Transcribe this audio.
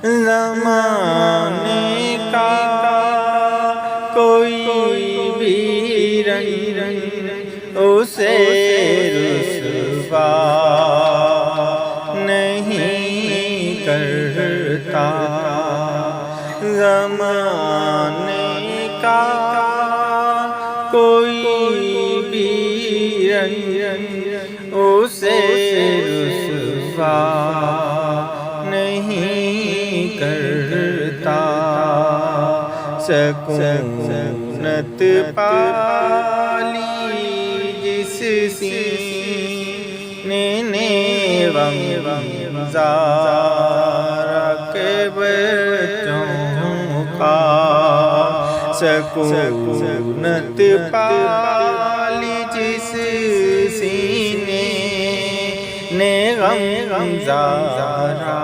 زمانے کا کوئی بھی رنگ اسے رسوا نہیں کرتا، زمانے کا کوئی بھی رنگ اسے رسوا نہیں کرتا، سکونت پالی جس سینے نے غم زارا کے بچوں کا، سکونت پالی جس سینے نے غم زارا